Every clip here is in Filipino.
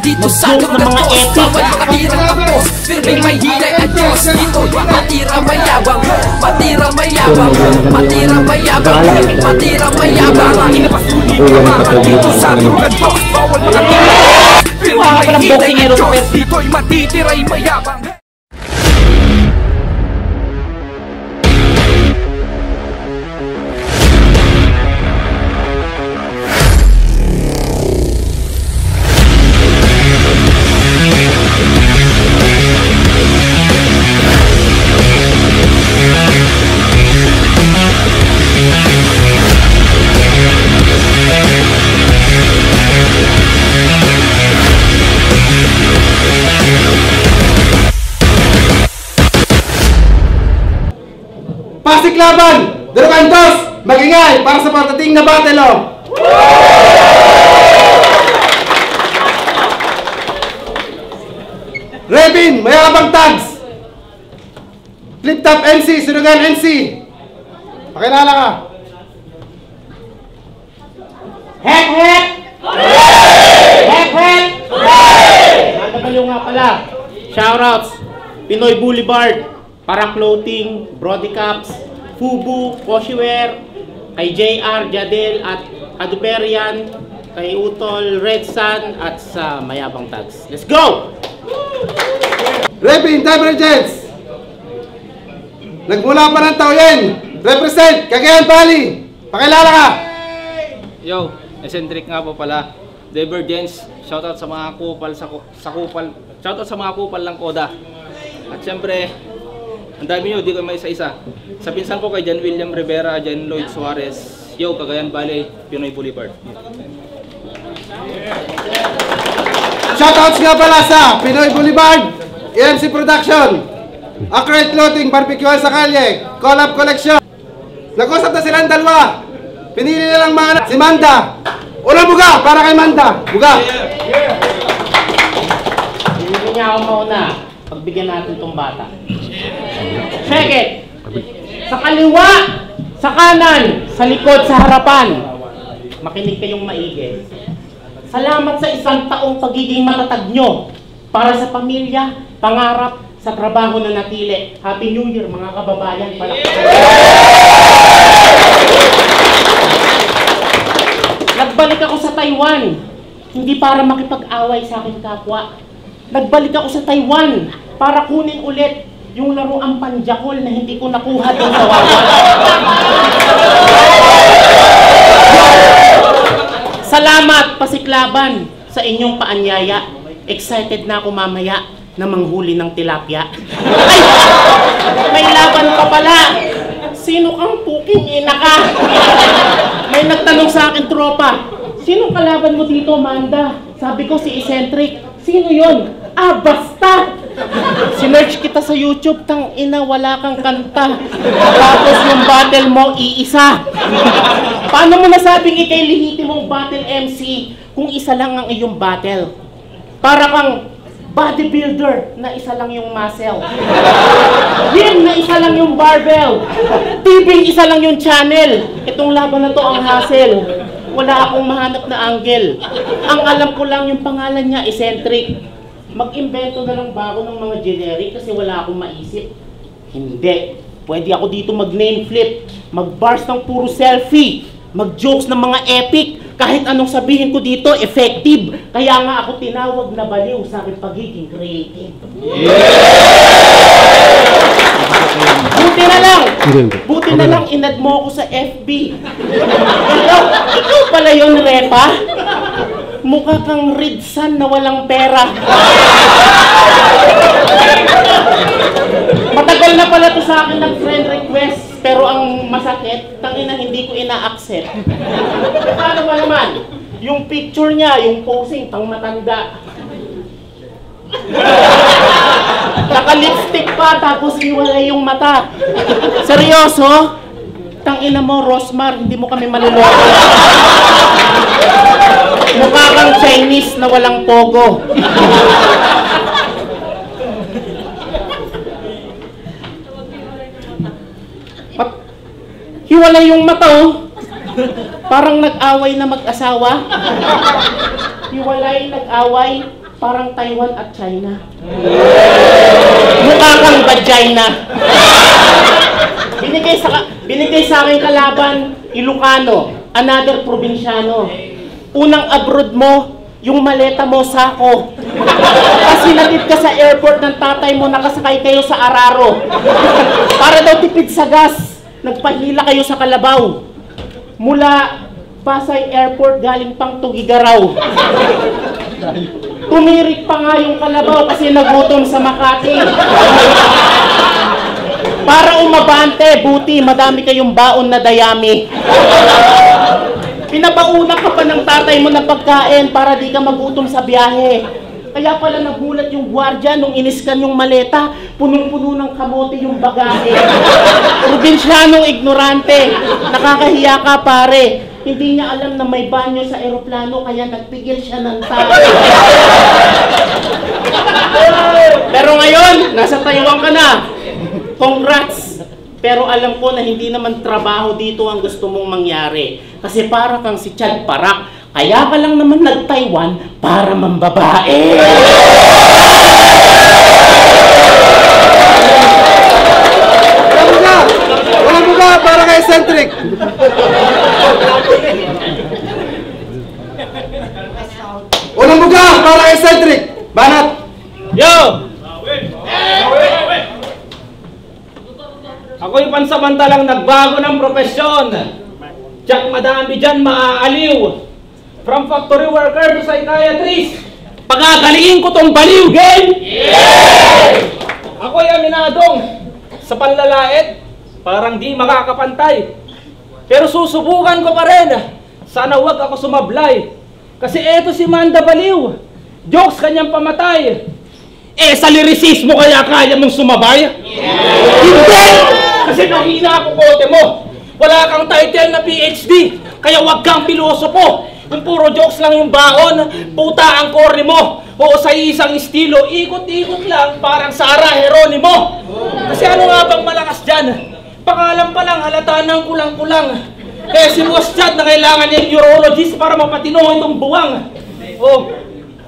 dito sa lugar to. Bawat makatirang tapos, firming may hilay at Diyos. Dito matira mayabang, matira mayabang, matira mayabang, matira mayabang. Inapasuli ka mga dito sa lugar to. Bawat makatirang tapos, firming may hilay at Diyos. Dito'y matitiray mayabang. Pasik laban! Durukantos! Magingay para sa pagdating na battle! Revin, mayabang tags! Flip top MC, sunugan MC! Pakilala ka! Hep hep! Hep hep! Nandabaliw nga pala. Shoutouts! Pinoy Boulevard, Para Clothing, Brody Caps, Fubu, Koshiwear, kay JR, Jadel at Aduperian, kay Utol, Red Sun at sa Mayabang Tags. Let's go! Revin, Divergence! Nagmula pa ng Taoyen! Represent, Cagayan Valley! Pakilala ka! Yo, eccentric nga po pala. Divergence, shoutout sa mga kupal sa kupal. Shoutout sa mga kupal ng Koda. At syempre, ang dami nyo, di ko may isa-isa. Sa pinsan ko kay John William Rivera, John Lloyd Suarez. Yo, Cagayan Valley, Pinoy Boulevard. Shoutouts nga pala sa Pinoy Boulevard, EMC Production, Accurate Clothing, Barbecue sa Kalye, Collab Collection. Nag-usap na silang dalawa. Pinili nilang mga anak. Si Manda. Unang buga para kay Manda. Buga. Hindi niya ako mauna. Pagbigyan natin itong bata. Check it! Sa kaliwa, sa kanan, sa likod, sa harapan. Makinig kayong maigi. Salamat sa isang taong pagiging matatag nyo para sa pamilya, pangarap, sa trabaho na natili. Happy New Year mga kababayan. Palakpakan. Nagbalik ako sa Taiwan, hindi para makipag-away sa aking kapwa. Nagbalik ako sa Taiwan para kunin ulit yung laruang panjakol na hindi ko nakuha doon sa Wawa. Salamat, Pasiklaban, sa inyong paanyaya. Excited na ako mamaya na manghuli ng tilapia. Ay! May laban pa pala! Sino kang puking ina ka? May nagtanong sa akin, tropa. Sino kalaban mo dito, Manda? Sabi ko, si Eccentric. Sino yon? Ah, basta! Sinerch kita sa YouTube, tang ina, wala kang kanta. Tapos yung battle mo, iisa. Paano mo nasabing ikay lihiti mong battle MC kung isa lang ang iyong battle? Para kang bodybuilder na isa lang yung muscle. Gym na isa lang yung barbell. TV isa lang yung channel. Itong laban na to ang hassle. Wala akong mahanap na angle. Ang alam ko lang yung pangalan niya, Eccentric. Mag-invento na lang ba ako ng mga generic kasi wala akong maisip? Hindi. Pwede ako dito mag-name flip, mag-bars ng puro selfie, mag-jokes ng mga epic. Kahit anong sabihin ko dito, effective. Kaya nga ako tinawag na baliw sa aking pagiging creative. Buti na lang inad mo ako sa FB. Ikaw pala yun, Repa. Mukha kang Red Sun na walang pera. Matagal na pala to sa akin ng friend request. Pero ang masakit, tangina hindi ko ina-accept. Paano ba naman? Yung picture niya, yung posing, pang matanda. Naka-lipstick pa, tapos iwalay yung mata. Seryoso? Tangina mo, Rosmar, hindi mo kami maluloko. Mukha kang Chinese na walang pogo. Hiwalay yung mata, oh. Parang nag-away na mag-asawa. Hiwalay, nag-away. Parang Taiwan at China. Mukha kang vagina. Binigay sa akin kalaban, Ilocano, another probinsyano. Unang abroad mo, yung maleta mo, sako. Kasi natid ka sa airport ng tatay mo, nakasakay kayo sa Araro. Para daw tipid sa gas, nagpahila kayo sa Kalabaw. Mula Pasay Airport, galing pang Tugigaraw. Tumirik pa nga yung Kalabaw kasi nagutom sa Makati. Para umabante, buti, madami kayong baon na dayami. Pinabauna ka pa ng tatay mo na pagkain para di ka magutom sa biyahe. Kaya pala nagulat yung gwardiya nung iniskan yung maleta, punong-puno ng kamote yung bagahe. Probinsyanong ignorante, nakakahiya ka pare. Hindi niya alam na may banyo sa eroplano kaya nagpigil siya ng tayo. Pero ngayon, nasa Taiwan ka na. Congrats! Pero alam ko na hindi naman trabaho dito ang gusto mong mangyari. Kasi para kang si Chad Parak, kaya ka lang naman nag-Taiwan para mambabae. Walang buga para kay eccentric. Walang buga para kay eccentric. Banat. Yo! Ako yung pansamantalang nagbago ng profesyon. Diyak madami dyan maaaliw. From factory worker to psychiatrist. Pagagaliin ko tong baliw, game! Ako'y aminadong sa panlalait, parang di makakapantay. Pero susubukan ko pa rin. Sana wag ako sumablay. Kasi eto si Manda Baliw. Jokes kanyang pamatay. Eh, sa lyricismo kaya kaya mong sumabay? Hindi! Kasi nahina ako kote mo. Wala kang title na PhD. Kaya wag kang pilosopo. Kung puro jokes lang yung baon, puta ang corny mo. O sa isang estilo, ikot-ikot lang parang Sara Geronimo. Kasi ano nga bang malakas dyan? Pangalan pa lang halata ng kulang-kulang. Kaya si Boss Chad na kailangan niya yung urologist para mapatino itong buwang. Oh,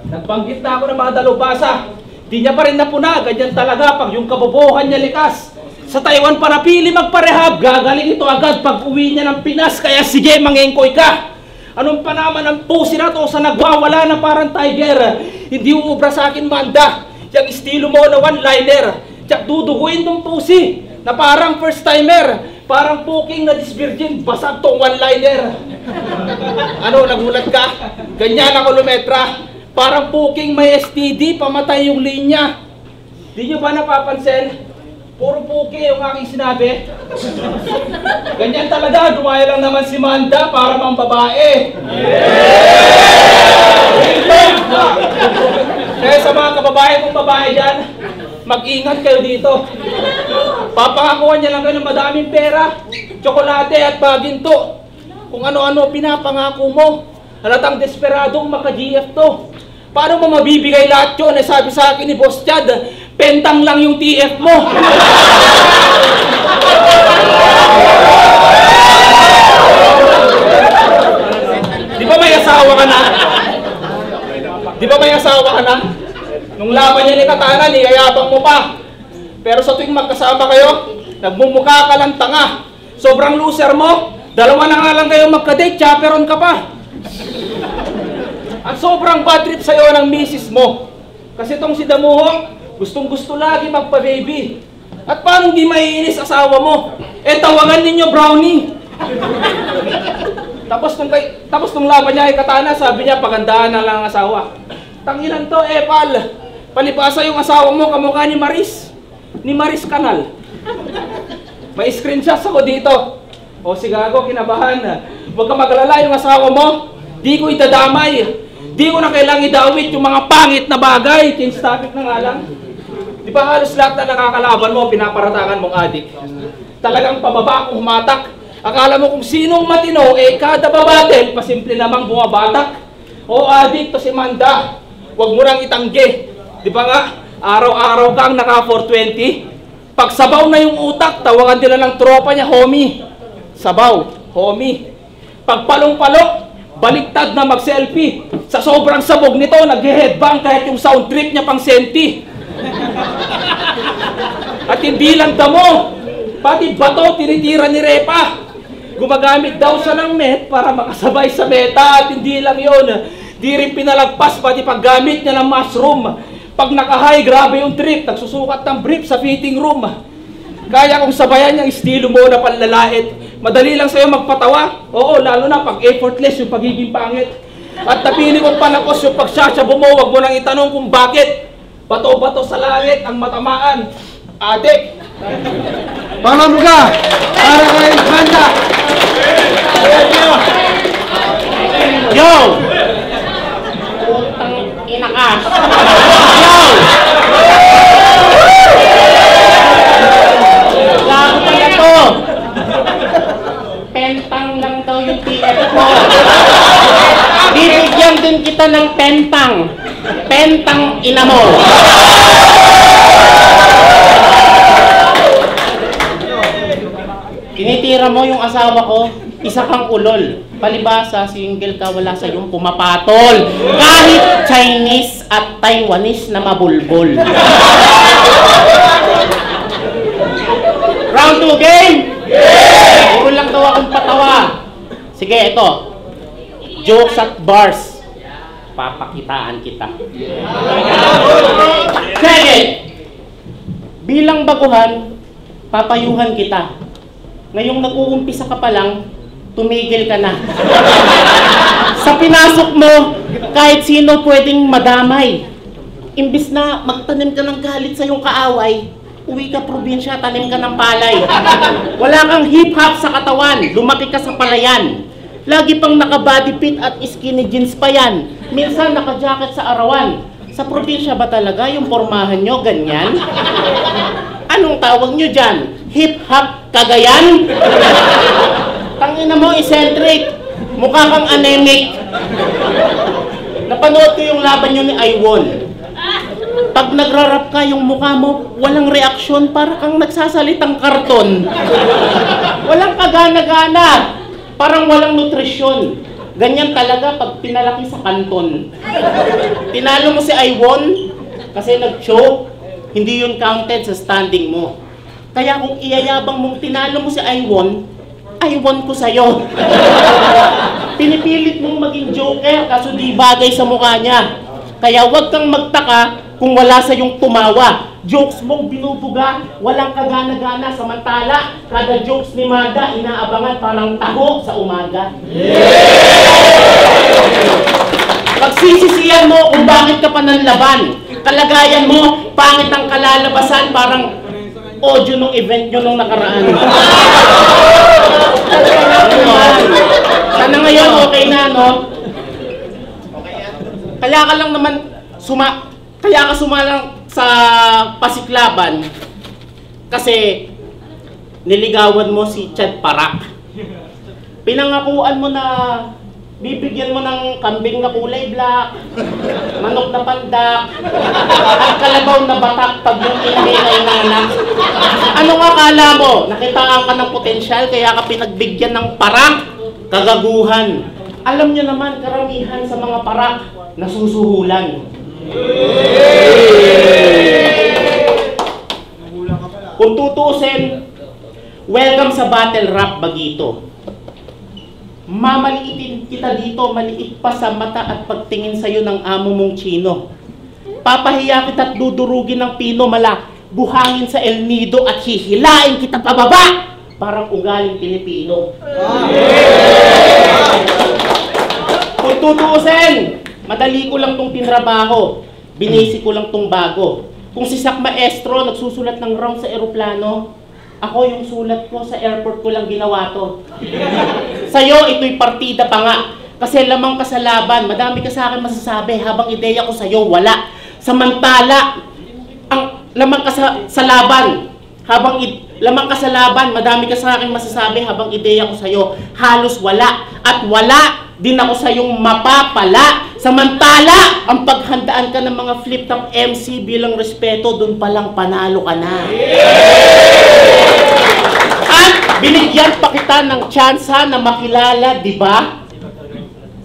nagbanggit na ako ng mga dalubasa. Di niya pa rin napuna, ganyan talaga pag yung kabobohan niya likas. Sa Taiwan pa napili magparehab, gagaling ito agad pag uwi niya ng Pinas. Kaya sige, mangengkoy ka. Anong pa naman ang pusi na to sa nagwawala na parang tiger? Hindi uubra sa akin, Manda. Yung estilo mo na one-liner. Tiyak duduguin tong pusi na parang first-timer. Parang puking na disvirgin, basag tong one-liner. Ano, nagulat ka? Ganyan ang kolometra. Parang puking may STD, pamatay yung linya. Di nyo ba napapansin? Puro puki yung aking sinabi. Ganyan talaga, dumaya lang naman si Manda para mambabae. Kaya sa mga kababae kong babae dyan, mag-ingat kayo dito. Papangakuan niya lang kayo ng madaming pera, tsokolate at baginto. Kung ano-ano pinapangako mo, halatang desperadong maka-GF to. Paano mo mabibigay lahat yun? Eh, sabi sa akin ni Boss Chad, pentang lang yung TF mo. Di ba may asawa ka na? Di ba may asawa ka na? Nung laban niya ni Katana, niyayabang mo pa. Pero sa tuwing magkasama kayo, nagmumukha ka lang tanga. Sobrang loser mo. Dalawa na nga lang kayo magka-date, chaperon ka pa. At sobrang bad trip sa'yo ng misis mo. Kasi tong si Damuhong, gustong-gusto lagi magpa-baby. At paano hindi maiinis asawa mo? Eh, tawagan ninyo brownie. Tapos nung laban niya ay Katana, sabi niya, pagandahan na lang ang asawa. Tanginan to, pal. Palibasa yung asawa mo, kamukha ni Maris. Ni Maris Kanal. May screenshots ako dito. O si Gago, kinabahan. Huwag ka magalala yung asawa mo. Di ko itadamay. Di ko na kailangang idawit yung mga pangit na bagay. Change topic na nga lang. Di ba halos lahat na nakakalaban mo, pinaparatangan mong adik? Talagang pababa kung humatak. Akala mo kung sinong matino, kada babatel, pasimple namang bumabatak. O adik to si Manda. Huwag mo nang itanggi. Di ba nga, araw-araw kang naka 420. Pag sabaw na yung utak, tawagan nila ng tropa niya, homie. Sabaw, homie. Pag palong-palo, Baliktad na mag-selfie. Sa sobrang sabog nito, nag-headbang kahit yung sound trip niya pang senti. At hindi lang damo, pati bato tinitira ni Repa. Gumagamit daw siya ng net para makasabay sa meta. At hindi lang yun, di rin pinalagpas pati paggamit niya ng mushroom. Pag naka-high, grabe yung trip. Nagsusukat ng brief sa fitting room. Kaya kung sabayan yung estilo mo na panlalait, madali lang sa'yo magpatawa. Oo, lalo na pag effortless yung pagiging pangit. At napili kong panakos yung pagsasabo mo, wag mo nang itanong kung bakit. Bato-bato sa langit ang matamaan. Adik! Panglamuga! Para kay Manda! Yo! Putang ina ka! Yo! Gago pala to! Pentang lang daw yung TF ko. Bibigyan din kita ng pentang. Pentang ina mo. Tinitira mo yung asawa ko, isa kang ulol. Palibasa, single ka, wala sa iyong pumapatol. Kahit Chinese at Taiwanese na mabulbol. Round 2 game? Puro lang daw akong patawa. Sige, ito. Jokes at bars. Papakitaan kita. Second, bilang baguhan, papayuhan kita. Ngayong nag-uumpisa ka pa lang, tumigil ka na. Sa pinasok mo, kahit sino pwedeng madamay. Imbis na magtanim ka ng galit sa iyong kaaway, uwi ka probinsya, tanim ka ng palay. Wala kang hip-hop sa katawan, lumaki ka sa palayan. Lagi pang naka-body fit at skinny jeans pa yan. Minsan naka-jacket sa arawan. Sa probinsya ba talaga yung pormahan nyo ganyan? Anong tawag nyo dyan? Hip-hop Cagayan? Tangina mo, eccentric. Mukha kang anemic. Napanood ko yung laban nyo ni Iwon. Pag nagrarap ka, yung mukha mo, walang reaksyon, para kang nagsasalitang karton. Walang kagana-gana. Parang walang nutrisyon. Ganyan talaga pag pinalaki sa kanton. Tinalo mo si Iwon kasi nag-choke, hindi yun counted sa standing mo. Kaya kung iyayabang mong tinalo mo si Iwon, Iwon ko sa'yo. Pinipilit mong maging joker kaso di bagay sa mukha niya. Kaya huwag kang magtaka kung wala sa yung tumawa. Jokes mong binubuga, walang kagana-gana, samantala kada jokes ni Mada inaabangan parang taho sa umaga. Pagsisisiyan mo kung bakit ka pa nanlaban. Kalagayan mo, pangit ang kalalabasan, parang audio nung event nyo nung nakaraan. Sana ngayon okay na, no? Kaya ka lang naman kaya ka sumalang sa Pasiklaban kasi niligawan mo si Chad Parak. Pinangakuan mo na bibigyan mo ng kambing na kulay black, manok na pandak, at kalabaw na batak pag yung inahinay na anak. Ano nga akala mo? Nakitaan ka ng potensyal kaya ka pinagbigyan ng parak? Kagaguhan. Alam nyo naman, karamihan sa mga parak nasusuhulan. Kung tutuusin, welcome sa battle rap, Bagito. Mamaliitin kita dito, maliit pa sa mata at pagtingin sa'yo ng amo mong Chino. Papahiya kita at dudurugin ng pino mala, buhangin sa El Nido at hihilain kita pababa, parang ugaling Pilipino. Kung tutuusin, madali ko lang tong tinrabaho, binisi ko lang tong bago. Kung si Sak Maestro nagsusulat ng round sa eroplano, ako yung sulat ko sa airport ko lang ginawa to. Sa'yo, ito'y partida pa nga. Kasi lamang ka sa laban, madami ka sa akin masasabi, habang ideya ko sa'yo, wala. Samantala, ang lamang ka sa laban, lamang ka sa laban, madami ka sa akin masasabi, habang ideya ko sa'yo, halos wala. At wala din ako sa'yong mapapala. Samantala, ang paghandaan ka ng mga flip-top MC bilang respeto, dun palang panalo ka na. At binigyan pa kita ng tsansa na makilala, di ba?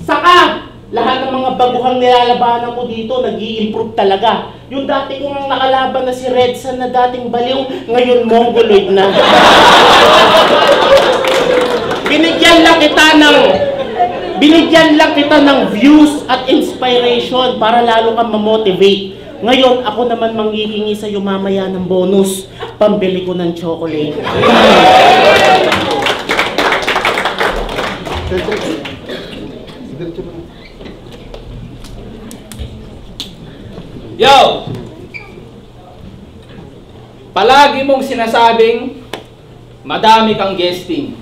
Saka, lahat ng mga baguhang nilalabanan ko dito, nag-i-improve talaga. Yung dati kong nakalaban na si Redsan na dating baliw, ngayon mongoloid na. Binigyan lang kita ng views at inspiration para lalo kang mamotivate. Ngayon, ako naman manghihingi sa'yo mamaya ng bonus. Pambili ko ng chocolate. Yo! Palagi mong sinasabing madami kang guesting.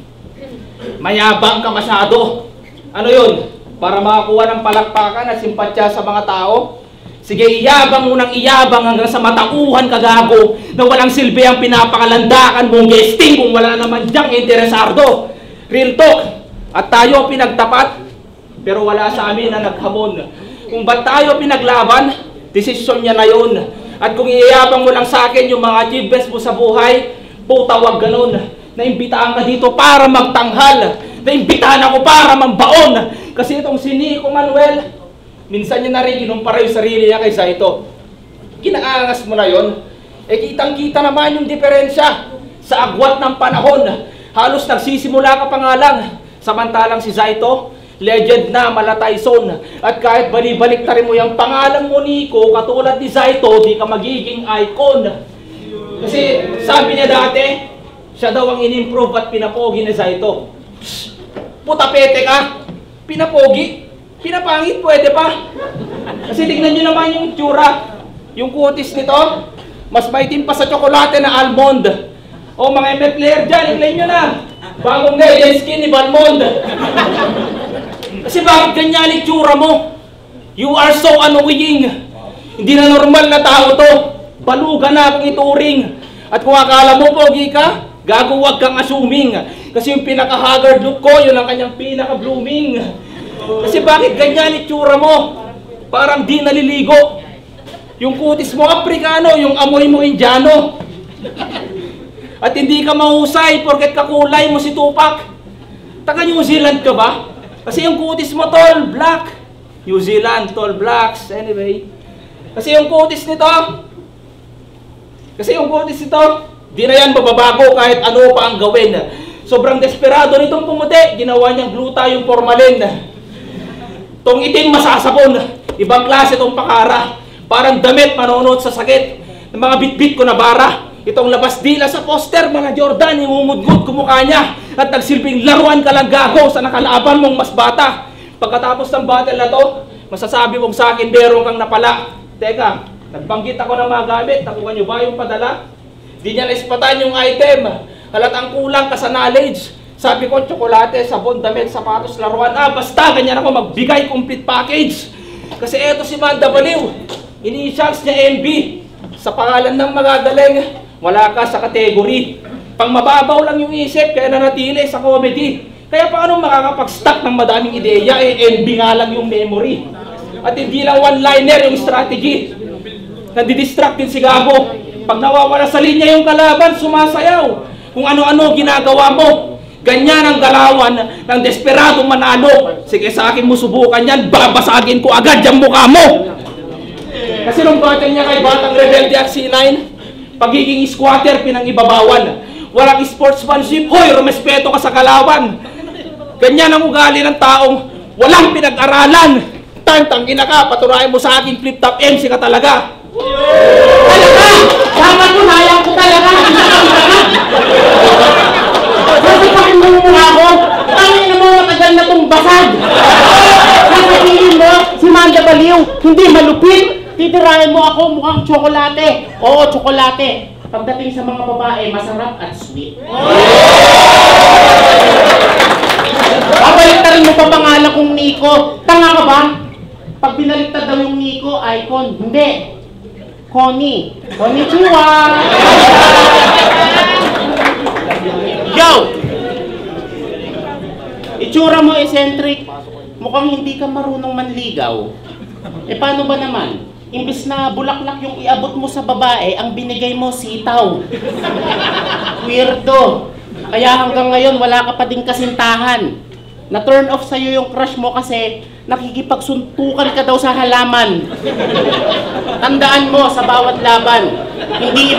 Mayabang ka masyado. Ano yun? Para makakuha ng palakpakan at simpatya sa mga tao? Sige, iyabang mo ng iyabang hanggang sa matauhan ka gago na walang silbi ang pinapakalandakan mong guesting kung wala naman diyang interesardo. Real talk. At tayo pinagtapat, pero wala sa amin na naghamon. Kung ba't tayo pinaglaban, desisyon niya na yun. At kung iyayabang mo lang sa akin yung mga achievements mo sa buhay, puta wag ganun. Naimbitahan ka dito para magtanghal. Naimbitahan ako para mambaon. Kasi itong si Nico Manuel, minsan niya na rin kinumpara yung sarili niya kaysa ito. Kinaangas mo na yon. Kitang-kita naman yung diferensya sa agwat ng panahon. Halos nagsisimula ka pa nga lang. Samantalang si Zaito, legend na, mala Tyson. At kahit balibalik-tarin mo yung pangalan mo, Nico, katulad ni Zaito, di ka magiging icon. Kasi sabi niya dati, siya daw ang in-improve at pinapogi ni Zaito. Putapete ka, pinapogi, pinapangit, pwede pa. Kasi tignan nyo naman yung tsura, yung kutis nito, mas maitim pa sa tsokolate na almond. O mga ML player dyan, i-claim nyo na. Bagong guide skin ni Balmond. Kasi bakit ganyan itsura mo? You are so annoying. Hindi na normal na tao to. Baluga na akong ituring. At kung akala mo pogi ka, gago wag kang assuming. Kasi yung pinaka-haggard look ko, yun ang kanyang pinaka-blooming. Kasi bakit ganyan itsura mo? Parang di naliligo. Yung kutis mo Afrikano, yung amoy mo Indiano. At hindi ka mahusay porket kakulay mo si Tupac. Taga New Zealand ka ba? Kasi yung kutis mo tol, black. New Zealand, tol, blacks. Anyway. Kasi yung kutis nito, di na yan mababago kahit ano pa ang gawin. Sobrang desperado nitong pumuti, ginawa niyang glutathione formalin. Tong itim masasabon, ibang klase tong pakara. Parang damit manonood sa sakit ng mga bitbit ko na bara. Itong labas dila sa poster, mga Jordan, imumudgod kumukha niya. At nagsilbing laruan ka lang gago sa nakalaban mong mas bata. Pagkatapos ng battle na to, masasabi mong sa akin meron kang napala. Teka, nagbanggit ako ng mga gamit, nakuha niyo ba yung padala? Di niya naispatan yung item. Halatang kulang ka sa knowledge. Sabi ko, tsokolate, sabon, damit, sapatos, laruan. Basta, ganyan ako magbigay complete package. Kasi eto si Manda Baliw. Initials niya MB. Sa pangalan ng magagaling, wala ka sa kategory. Pang mababaw lang yung isip, kaya nanatili sa comedy. Kaya paano makakapag-stack ng madaming ideya, MB nga lang yung memory. At hindi lang one-liner yung strategy. Nadidistract din si Gago. Pag nawawala sa linya yung kalaban, sumasayaw. Kung ano-ano ginagawa mo. Ganyan ang galawan ng desperadong manalo. Sige, sa akin mo subukan yan, babasagin ko agad yung mukha mo. Kasi nung battle niya kay Batang Rebelde at C9, pagiging squatter pinangibabawan. Walang sportsmanship, hoy, rumespeto ka sa kalawan. Ganyan ang ugali ng taong walang pinag-aralan. Tangina ka, paturayan mo sa akin flip-top MC ka talaga. Talaga! Dapat ko, nayang ko talaga! Sasapakin mo muna ako! Tangin na mo, matagal na itong basag! Sasabihin mo, si Manda Baliw, hindi malupit! Titirahin mo ako mukhang tsokolate! Oo, tsokolate! Pagdating sa mga babae, masarap at sweet. Babaliktarin mo pa pangalan kong Nico. Tanga ka ba? Pag binaliktad daw yung Nico, icon. Hindi. Connie. Konnichiwa! Yo! Itsura mo eccentric. Mukhang hindi ka marunong manligaw. Paano ba naman? Imbis na bulaklak yung iabot mo sa babae, ang binigay mo sitaw. Weirdo. Kaya hanggang ngayon wala ka pa din kasintahan. Na-turn off sa'yo yung crush mo kasi nakikipagsuntukan ka daw sa halaman. Tandaan mo sa bawat laban, hindi...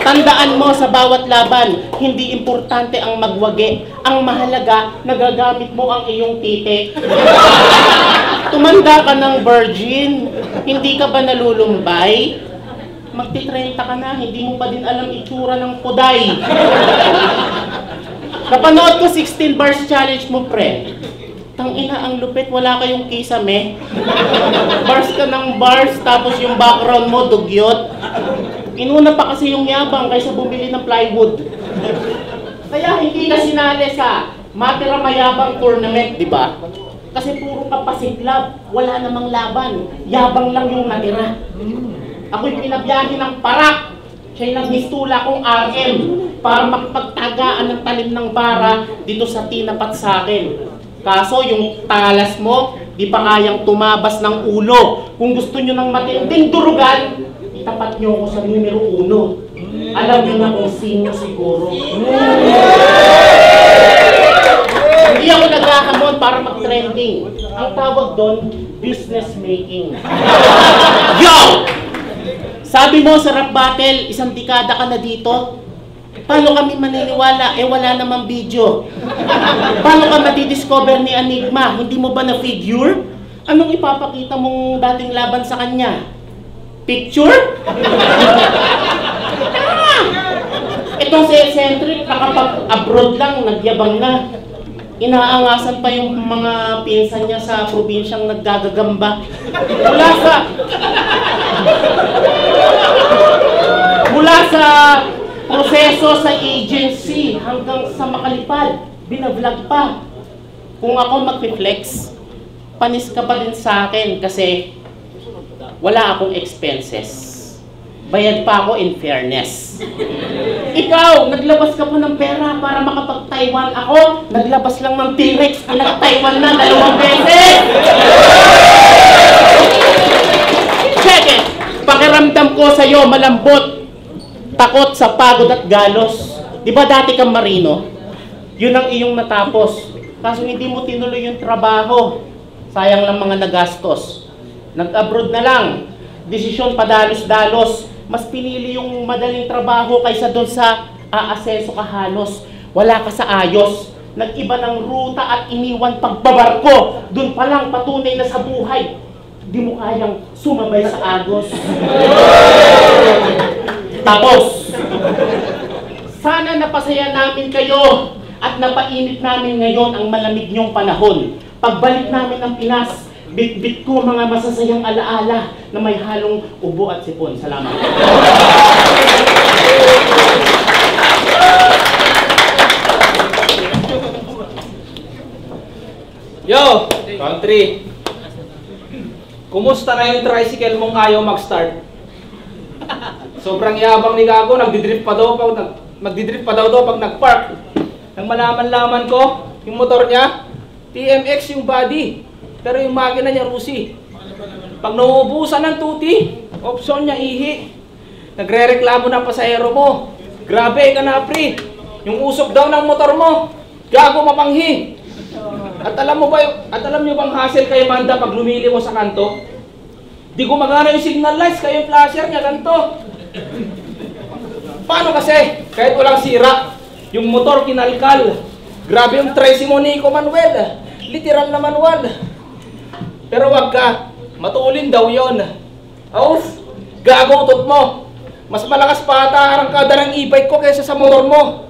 Tandaan mo sa bawat laban, hindi importante ang magwagi. Ang mahalaga, nagagamit mo ang iyong titi. Tumanda ka ng virgin, hindi ka ba nalulumbay? Magti-30 ka na, hindi mo pa din alam itsura ng puday. Napanood ko 16 bars challenge mo, pre. Tangina, ang lupit, wala kayong kisame. Bars ka ng bars, tapos yung background mo, dugyot. Inuna pa kasi yung yabang kaysa bumili ng plywood. Kaya hindi ka sinali sa Matira Mayabang tournament, di ba? Kasi puro ka pasiklab, wala namang laban. Yabang lang yung natira. Ako'y pinabiyahe ng parak. Siya'y nagmistula kong RM para makipagtagaan ng talim ng bara dito sa tinapat sa akin. Kaso yung talas mo, di pa kayang tumabas ng ulo. Kung gusto nyo ng matinding durugan, itapat nyo ako sa numero 1. Alam nyo na kung sino siguro. Hindi ako naghahamon para mag-trending. Ang tawag doon, business making. Yo! Sabi mo sa rap battle, 1 dekada ka na dito. Paano kami maniniwala? Eh wala namang video. Paano ka matidiscover ni Enigma? Hindi mo ba na-figure? Anong ipapakita mong dating laban sa kanya? Picture? Itong si Eccentric, nakapag-abroad lang, nagyabang na. Inaangasan pa yung mga pinsan niya sa probinsyang naggagagamba. Mula sa proseso sa agency hanggang sa makalipad, binavlog pa. Kung ako mag-flex, panis ka pa din sa akin kasi wala akong expenses. Bayad pa ako in fairness. Ikaw, naglabas ka pa ng pera para makapag-Taiwan. Ako, naglabas lang ng T-Rex, pinag-Taiwan na 2 beses! Check it! Pakiramdam ko sa'yo, malambot. Takot sa pagod at galos. Di ba dati kang marino? Yun ang iyong natapos. Kaso hindi mo tinuloy yung trabaho. Sayang lang mga nagastos. Nag-abroad na lang. Desisyon padalos-dalos. Mas pinili yung madaling trabaho kaysa doon sa aaseso ka halos. Wala ka sa ayos. Nag-iba ng ruta at iniwan pagbabarko. Doon pa lang patunay na sa buhay. Di mo kayang sumabay sa agos. Tapos, sana napasaya namin kayo at napainit namin ngayon ang malamig niyong panahon. Pagbalik namin ng Pinas, bit-bit ko mga masasayang alaala na may halong ubo at sipon. Salamat. Yo, country. Kumusta na yung tricycle mong ayaw mag-start? Sobrang yabang ni Gago, nagdidrift pa daw pag nag-park. Nang malaman-laman ko, yung motor niya, TMX yung body. Pero yung makina niya, Rusi. Pag nauubusan ng tuti, option niya ihi. Nagre-reklamo ng pasahero mo. Grabe ka na, pre. Yung usok daw ng motor mo, Gago mapanghi. At alam niyo bang hassle kay Manda pag lumili mo sa kanto? Di gumagana yung signal lights, kaya yung flasher niya ganito. Paano kasi? Kahit walang sira, yung motor kinalkal. Grabe yung Tracy Monico Manuel. Literal na manual. Pero wag ka, matulin daw yon. Aus, Gago utot mo. Mas malakas pa ata arangkada ng e-bike ko kaysa sa motor mo.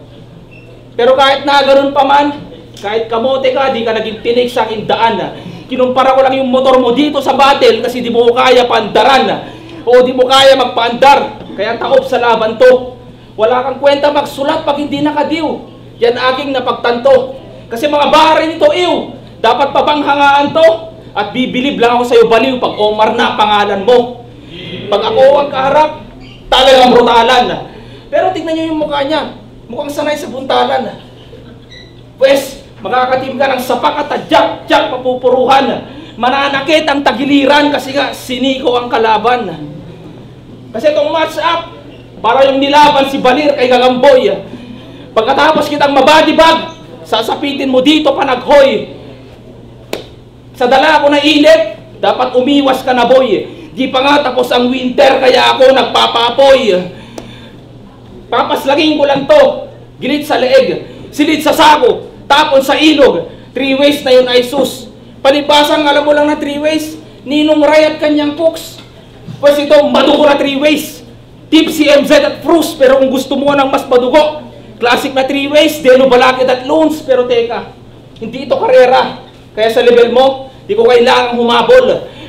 Pero kahit na ganun pa man, kahit kamote ka, di ka naging tinig sa aking daan. Kinumpara ko lang yung motor mo dito sa battle kasi di mo kaya paandaran. O di mo kaya magpaandar. Kaya takop sa laban to. Wala kang kwenta magsulat pag hindi nakadiw. Yan aking napagtanto. Kasi mga bahari nito, iw, dapat pabanghangaan to. At bibilib lang ako sa'yo baliw pag Omar na pangalan mo. Pag ako ang kaharap, talagang brutalan. Pero tignan nyo yung mukha niya. Mukhang sanay sa buntalan. Pwes, makakatim ka ng sapak at tadyak-tyak papupuruhan. Mananakit ang tagiliran kasi nga siniko ang kalaban. Kasi itong match up, para yung nilaban si Balir kay Gagamboy. Pagkatapos kitang mabadibag, sasapitin mo dito panaghoy. Sa dala ko na init, dapat umiwas ka na boy. Di pa nga tapos ang winter, kaya ako nagpapapoy. Papaslagin ko lang to, ginit sa leeg, silid sa sako, tapon sa ilog. 3 ways na yun ay sus. Palibasang alam mo lang na 3 ways, Ninong Ray at kanyang cooks. Pues ito, madugo na 3 ways. Tipsy MZ at Frus, pero kung gusto mo ng mas madugo, classic na 3 ways, Deno Balakid at Loans. Pero teka, hindi ito karera. Kaya sa level mo, di ko kailangang humabol.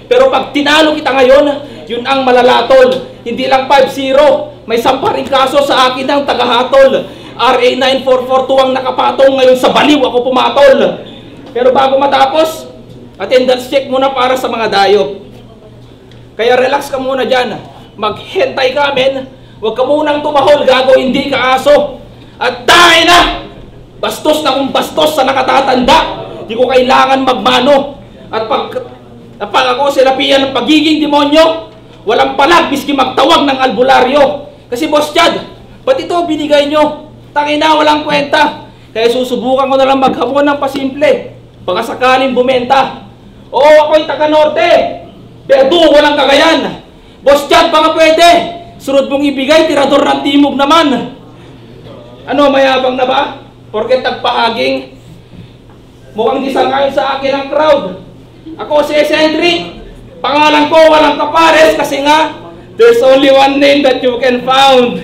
Pero pag tinalo kita ngayon, yun ang malalatol. Hindi lang 5-0, may samparing kaso sa akin ng tagahatol. RA 9442 ang nakapatong, ngayon sa baliw ako pumatol. Pero bago matapos, attendance check muna para sa mga dayo. Kaya relax ka muna dyan. Maghentay ka, men. Huwag ka munang tumahol, gago, hindi ka aso. At tayo na! Bastos na kung bastos sa nakatatanda. Di ko kailangan magmano. At pag ako silapian ng pagiging demonyo, walang palag, miski magtawag ng albularyo. Kasi Boss Chad, ba't ito binigay nyo? Tangina, walang kwenta. Kaya susubukan ko na lang maghamon ng pasimple. Baka sakaling bumenta. Oo, ako'y taga-norte. Pero walang Cagayan. Boss Chad, baka pwede. Sunod mong ibigay, tirador ng timog naman. Ano, mayabang na ba? Porket tagpahaging. Mukhang disangayon sa akin ang crowd. Ako si Eccentric. Pangalan ko walang kapares kasi nga, there's only one name that you can found.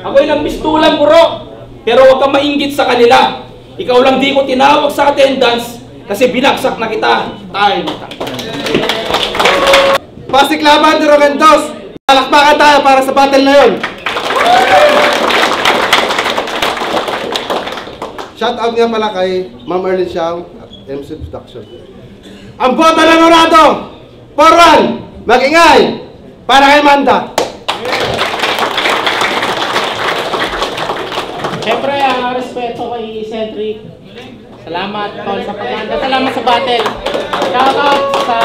Ako'y nagpistulang bro. Pero huwag kang mainggit sa kanila. Ikaw lang di ko tinawag sa attendance kasi binagsak na kita. Time. Pasiklaban, Durogentos! Palakpakan tayo para sa battle na yun! Shoutout nga pala kay Ma'am Erlyn Siang at MC Production. Ang bota ng Orado! 4-1! Mag-ingay! Para kay Manda! Siyempre, respeto kay Eccentric. Salamat, Paul, sa pagkanda. Salamat sa battle. Shoutout sa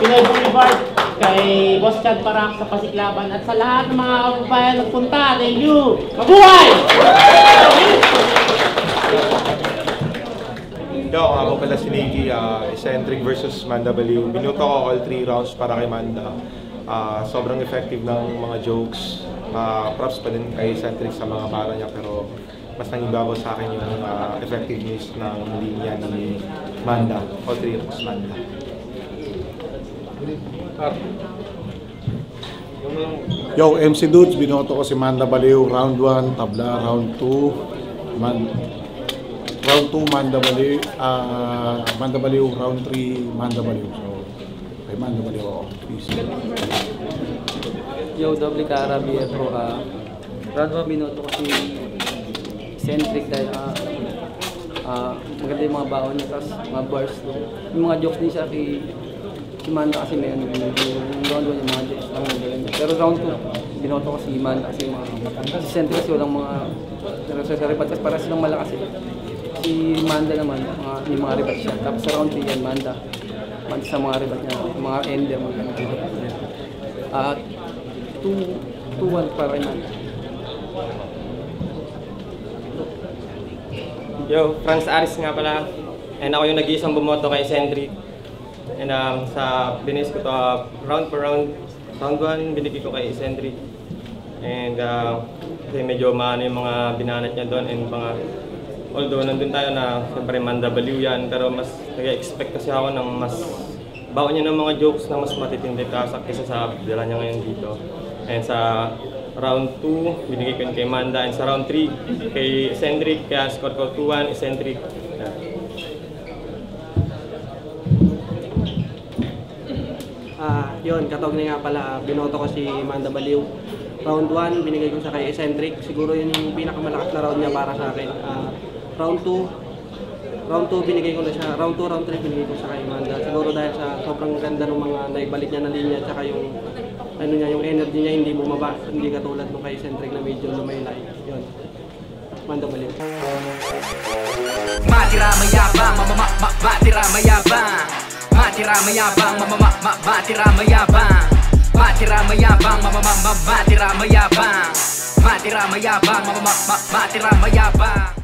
Pinoy Boulevard, kay Boss Chad Parak sa Pasiklaban, at sa lahat ng mga kababayan nagpunta. Thank you! Mabuhay! Yo, ako pala si Nicky, Eccentric versus Manda Baliw. Binuto ko all 3 rounds para kay Manda. Sobrang effective ng mga jokes. Props pa din kay Eccentric sa mga para niya, pero mas nangibabaw sa akin yung effectiveness ng linya ni Manda. All 3 rounds Manda. Yo, MC Dudes, binoto ko si Manda Baliw, round 1, tabla, round 2, round 2, Manda Baliw, Manda Baliw, round 3, Manda Baliw. So, kay Manda Baliw ako. Peace. Yo, doble cara, Bietro. Round 1, binoto ko si Eccentric dahil maganda yung mga baon niya, tapos mga bars. Yung mga jokes din siya si Manda kasi may yung round 1 yung mga jokes lang magaling. Pero round 2, binoto ko si Manda kasi si Eccentric kasi walang mga ribat, tapos para silang malakas eh. Si Manda naman, yung mga ribat siya. Tapos sa round 3 yan, Manda sa mga ribat niya, mga ender, mga ribat niya. 2-1 para kay Manda. Yo, Franz Aris nga pala. And ako yung nag-iisang bumoto kay Eccentric. And sa binis ko to round per round. Round 1 binigay ko kay Eccentric. And kasi medyo maano yung mga binanat niya doon. And mga, although nandun tayo na siyempre Manda Baliw yan, pero mas nag-expect kasi ako ng mas baon niya ng mga jokes na mas matitindi kaysa sa dala niya ngayon dito. And sa round 2, binigay ko kay Manda. And sa round 3, kay Eccentric. Kaya score ko 2-1, Eccentric. Yun, katawag na nga pala, binoto ko si Manda Baliw. Round 1, binigay ko sa kay Eccentric. Siguro yun yung pinakamalakas na round niya para sa akin. Round 2, binigay ko na siya. Round 2, round 3, binigay ko sa kay Manda. Siguro dahil sa sobrang ganda ng mga naibalik niya na linya, tsaka yung ano niya, yung energy niya hindi bumaba, hindi katulad nung kay Eccentric na medyo lumaylay. Yun. Manda Baliw. Matira mayabang, matira mayabang. Matira mayabang, matira mayabang. Matira mayabang, matira mayabang. Matira mayabang, matira mayabang.